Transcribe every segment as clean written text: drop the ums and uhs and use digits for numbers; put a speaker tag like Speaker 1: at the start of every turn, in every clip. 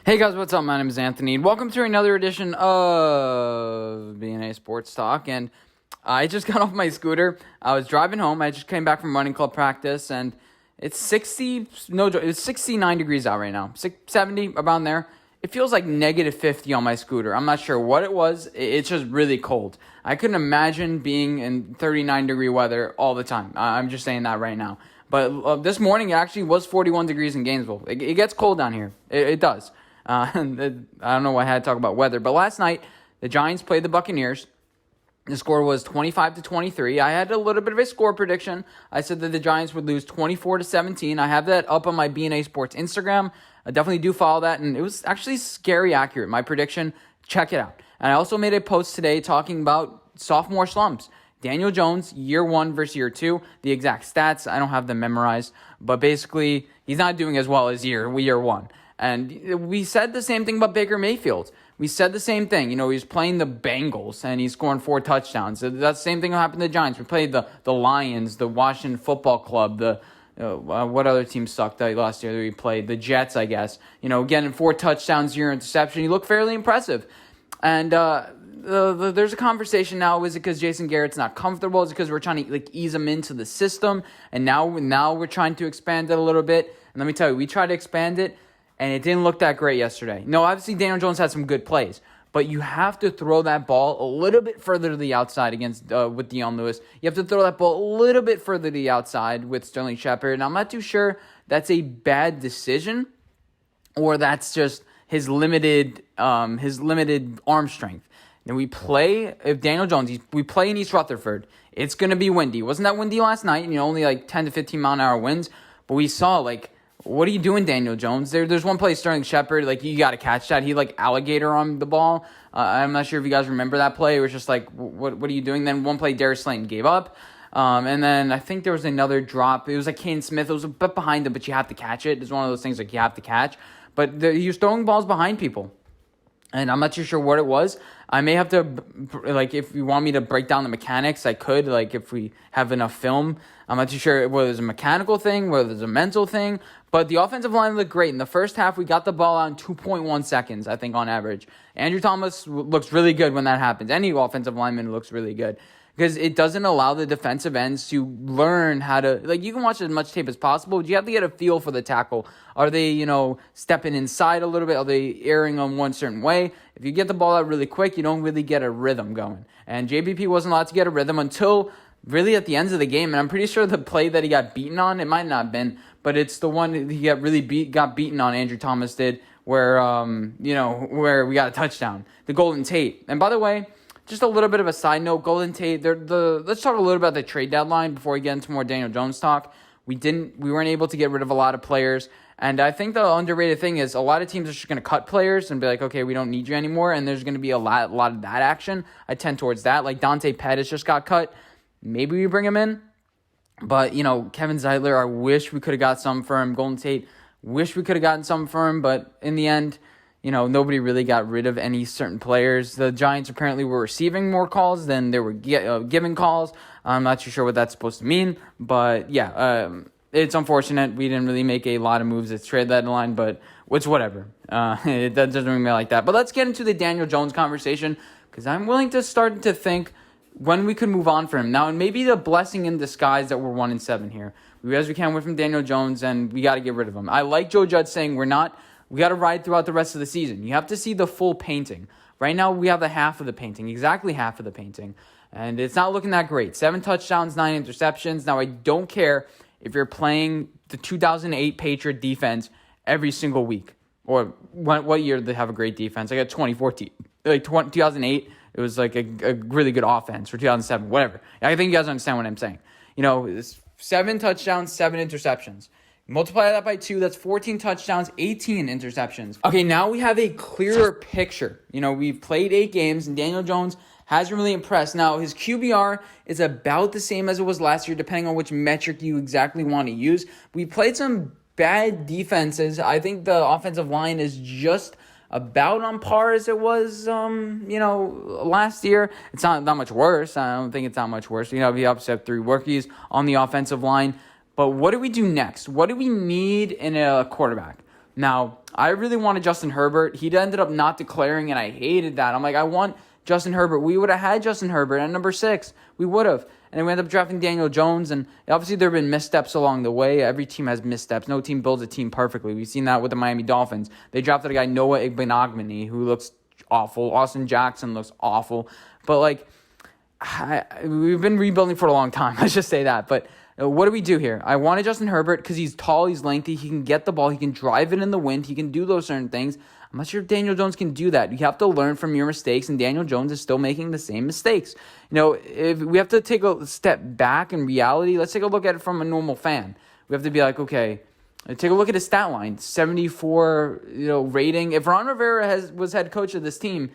Speaker 1: Hey guys, what's up? My name is Anthony, and welcome to another edition of BNA Sports Talk. And I just got off my scooter. I was driving home. I just came back from running club practice, and it's 69 degrees out right now. 70 around there. It feels like negative 50 on my scooter. I'm not sure what it was. It's just really cold. I couldn't imagine being in 39-degree weather all the time. I'm just saying that right now. But this morning, it actually was 41 degrees in Gainesville. It gets cold down here. It does. I don't know why I had to talk about weather, but last night the Giants played the Buccaneers. The score was 25-23. I had a little bit of a score prediction. I said that the Giants would lose 24-17. I have that up on my BNA Sports Instagram. I definitely do follow that, and it was actually scary accurate. My prediction, check it out. And I also made a post today talking about sophomore slumps. Daniel Jones, year one versus year two. The exact stats, I don't have them memorized, but basically he's not doing as well as year one. And we said the same thing about Baker Mayfield. We said the same thing. You know, he's playing the Bengals, and he's scoring 4 touchdowns. That's the same thing that happened to the Giants. We played the Lions, the Washington Football Club, what other team sucked last year that we played? The Jets, I guess. You know, getting 4 touchdowns, 0 interception. He looked fairly impressive. And there's a conversation now. Is it because Jason Garrett's not comfortable? Is it because we're trying to ease him into the system? And now we're trying to expand it a little bit. And let me tell you, we tried to expand it, and it didn't look that great yesterday. No, obviously Daniel Jones had some good plays, but you have to throw that ball a little bit further to the outside with Dion Lewis. You have to throw that ball a little bit further to the outside with Sterling Shepard. And I'm not too sure that's a bad decision or that's just his limited arm strength. And we play we play in East Rutherford. It's going to be windy. It wasn't that windy last night, only 10 to 15 mile an hour winds, but we saw what are you doing, Daniel Jones? There's one play, Sterling Shepard, you got to catch that. He alligator on the ball. I'm not sure if you guys remember that play. It was just what are you doing? Then one play, Darius Slayton gave up. And then I think there was another drop. It was Kane Smith. It was a bit behind him, but you have to catch it. It's one of those things you have to catch. But he was throwing balls behind people. And I'm not too sure what it was. I may have to, if you want me to break down the mechanics, I could, if we have enough film. I'm not too sure whether it's a mechanical thing, whether it's a mental thing. But the offensive line looked great. In the first half, we got the ball out in 2.1 seconds, I think, on average. Andrew Thomas looks really good when that happens. Any offensive lineman looks really good. Because it doesn't allow the defensive ends to learn how to, you can watch as much tape as possible, but you have to get a feel for the tackle. Are they, stepping inside a little bit? Are they erring on one certain way? If you get the ball out really quick, you don't really get a rhythm going. And JPP wasn't allowed to get a rhythm until really at the end of the game. And I'm pretty sure the play that he got beaten on, it might not have been, but it's the one he got beaten on, Andrew Thomas did, where, where we got a touchdown. The Golden Tate. And by the way, just a little bit of a side note, Golden Tate, let's talk a little about the trade deadline before we get into more Daniel Jones talk. We weren't able to get rid of a lot of players, and I think the underrated thing is a lot of teams are just going to cut players and be like, okay, we don't need you anymore, and there's going to be a lot of that action. I tend towards that. Dante Pettis just got cut. Maybe we bring him in, but, Kevin Zeitler, I wish we could have got some for him. Golden Tate, wish we could have gotten some for him, but in the end, nobody really got rid of any certain players. The Giants apparently were receiving more calls than they were giving calls. I'm not too sure what that's supposed to mean, but yeah, it's unfortunate. We didn't really make a lot of moves at trade deadline, but it's whatever. It doesn't really matter like that. But let's get into the Daniel Jones conversation because I'm willing to start to think when we could move on for him. Now, and maybe the blessing in disguise that we're 1-7 here. We can't win from Daniel Jones, and we got to get rid of him. I like Joe Judge saying we got to ride throughout the rest of the season. You have to see the full painting. Right now, we have the half of the painting, exactly half of the painting. And it's not looking that great. 7 touchdowns, 9 interceptions. Now, I don't care if you're playing the 2008 Patriot defense every single week. Or what year did they have a great defense? 2014. 2008, it was a really good offense. For 2007, whatever. I think you guys understand what I'm saying. It's 7 touchdowns, 7 interceptions. Multiply that by 2, that's 14 touchdowns, 18 interceptions. Okay, now we have a clearer picture. We've played 8 games, and Daniel Jones hasn't really impressed. Now, his QBR is about the same as it was last year, depending on which metric you exactly want to use. We played some bad defenses. I think the offensive line is just about on par as it was, last year. It's not that much worse. I don't think it's that much worse. We upset 3 rookies on the offensive line. But what do we do next? What do we need in a quarterback? Now, I really wanted Justin Herbert. He ended up not declaring, and I hated that. I'm like, I want Justin Herbert. We would have had Justin Herbert at number 6. We would have. And then we ended up drafting Daniel Jones, and obviously there have been missteps along the way. Every team has missteps. No team builds a team perfectly. We've seen that with the Miami Dolphins. They drafted a guy, Noah Igbenogany, who looks awful. Austin Jackson looks awful. But, like, we've been rebuilding for a long time. Let's just say that. But what do we do here? I wanted Justin Herbert because he's tall, he's lengthy, he can get the ball, he can drive it in the wind, he can do those certain things. I'm not sure if Daniel Jones can do that. You have to learn from your mistakes, and Daniel Jones is still making the same mistakes. If we have to take a step back in reality, let's take a look at it from a normal fan. We have to be like, okay, take a look at his stat line, 74, rating. If Ron Rivera was head coach of this team,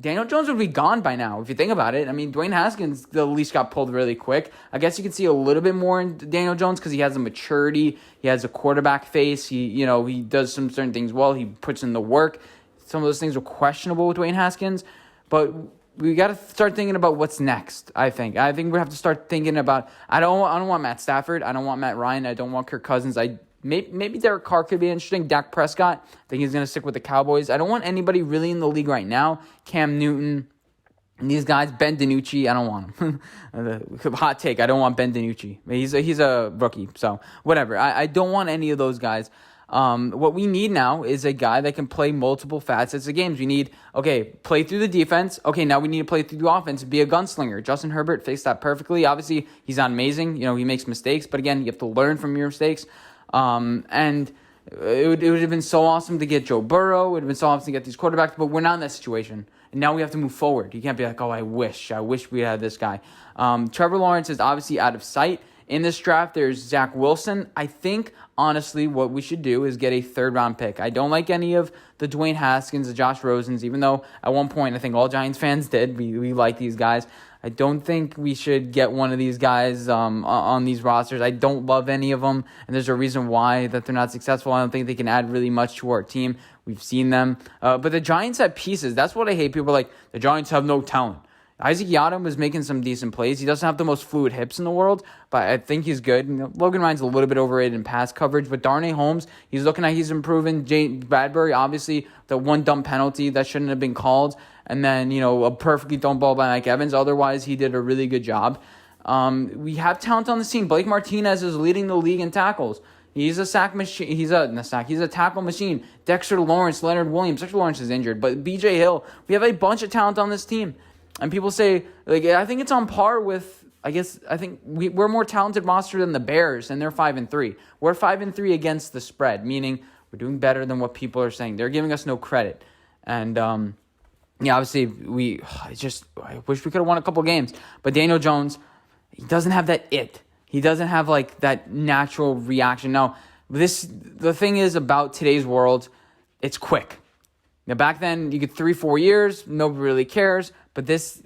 Speaker 1: Daniel Jones would be gone by now, if you think about it. I mean, Dwayne Haskins at least got pulled really quick. I guess you can see a little bit more in Daniel Jones because he has a maturity. He has a quarterback face. He does some certain things well. He puts in the work. Some of those things were questionable with Dwayne Haskins. But we got to start thinking about what's next, I think. I think we have to start thinking about, I don't want Matt Stafford. I don't want Matt Ryan. I don't want Kirk Cousins. Maybe Derek Carr could be interesting. Dak Prescott, I think he's going to stick with the Cowboys. I don't want anybody really in the league right now. Cam Newton, and these guys. Ben DiNucci, I don't want him. Hot take, I don't want Ben DiNucci. He's a rookie, so whatever. I don't want any of those guys. What we need now is a guy that can play multiple facets of games. We need, play through the defense. Okay, now we need to play through the offense, be a gunslinger. Justin Herbert fixed that perfectly. Obviously, he's not amazing. He makes mistakes, but again, you have to learn from your mistakes. And it would have been so awesome to get Joe Burrow. It would have been so awesome to get these quarterbacks, but we're not in that situation. And now we have to move forward. You can't be like, I wish we had this guy. Trevor Lawrence is obviously out of sight. In this draft, there's Zach Wilson. I think, honestly, what we should do is get a third-round pick. I don't like any of the Dwayne Haskins, the Josh Rosens, even though at one point I think all Giants fans did. We like these guys. I don't think we should get one of these guys on these rosters. I don't love any of them, and there's a reason why that they're not successful. I don't think they can add really much to our team. We've seen them. But the Giants have pieces. That's what I hate. People are like, the Giants have no talent. Isaac Yiadom is making some decent plays. He doesn't have the most fluid hips in the world, but I think he's good. Logan Ryan's a little bit overrated in pass coverage, but Darnay Holmes, he's looking like he's improving. Bradbury, obviously, the one dumb penalty that shouldn't have been called, and then, a perfectly thrown ball by Mike Evans. Otherwise, he did a really good job. We have talent on the team. Blake Martinez is leading the league in tackles. He's a sack machine. He's a tackle machine. Dexter Lawrence, Leonard Williams. Dexter Lawrence is injured, but BJ Hill. We have a bunch of talent on this team. And people say, I think it's on par with, I think we're more talented roster than the Bears, and they're 5-3. We're 5-3 against the spread, meaning we're doing better than what people are saying. They're giving us no credit. And, obviously, I wish we could have won a couple games. But Daniel Jones, he doesn't have that it. He doesn't have, that natural reaction. Now, the thing is about today's world, it's quick. Now, back then, you get 3-4 years, nobody really cares. But this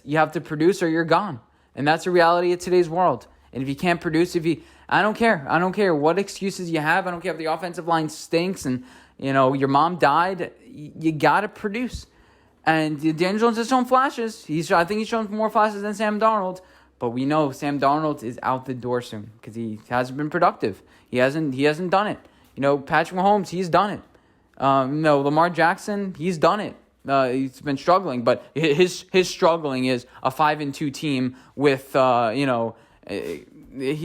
Speaker 1: you have to produce or you're gone. And that's the reality of today's world. And if you can't produce, I don't care. I don't care what excuses you have. I don't care if the offensive line stinks and, your mom died. You got to produce. And Daniel Jones has shown flashes. I think he's shown more flashes than Sam Darnold. But we know Sam Darnold is out the door soon because he hasn't been productive. He hasn't done it. Patrick Mahomes, he's done it. Lamar Jackson, he's done it. He's been struggling, but his struggling is a 5-2 team with he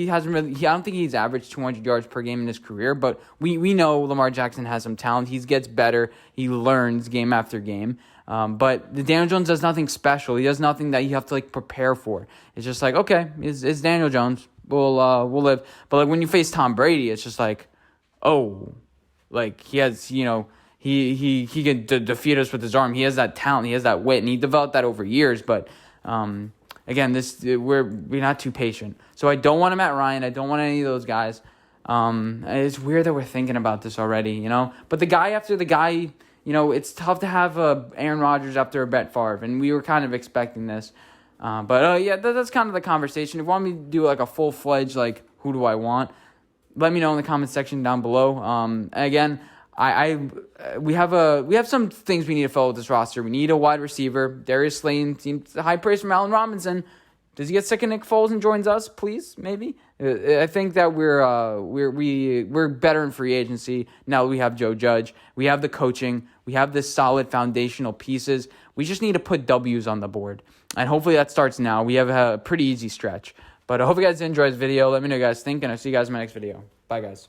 Speaker 1: hasn't really. I don't think he's averaged 200 yards per game in his career, but we know Lamar Jackson has some talent. He gets better. He learns game after game. But the Daniel Jones does nothing special. He does nothing that you have to prepare for. It's just it's Daniel Jones. We'll live. But when you face Tom Brady, it's just he has He can defeat us with his arm. He has that talent. He has that wit, and he developed that over years. But again, we're not too patient. So I don't want Matt Ryan. I don't want any of those guys. It's weird that we're thinking about this already, But the guy after the guy, it's tough to have Aaron Rodgers after a Brett Favre, and we were kind of expecting this. That's kind of the conversation. If you want me to do a full-fledged who do I want, let me know in the comment section down below. Again. We have some things we need to fill with this roster. We need a wide receiver. Darius Slayton seems high praise from Allen Robinson. Does he get sick of Nick Foles and joins us? Please, maybe. I think that we're better in free agency now that we have Joe Judge. We have the coaching. We have the solid foundational pieces. We just need to put W's on the board, and hopefully that starts now. We have a pretty easy stretch. But I hope you guys enjoyed this video. Let me know what you guys think, and I'll see you guys in my next video. Bye, guys.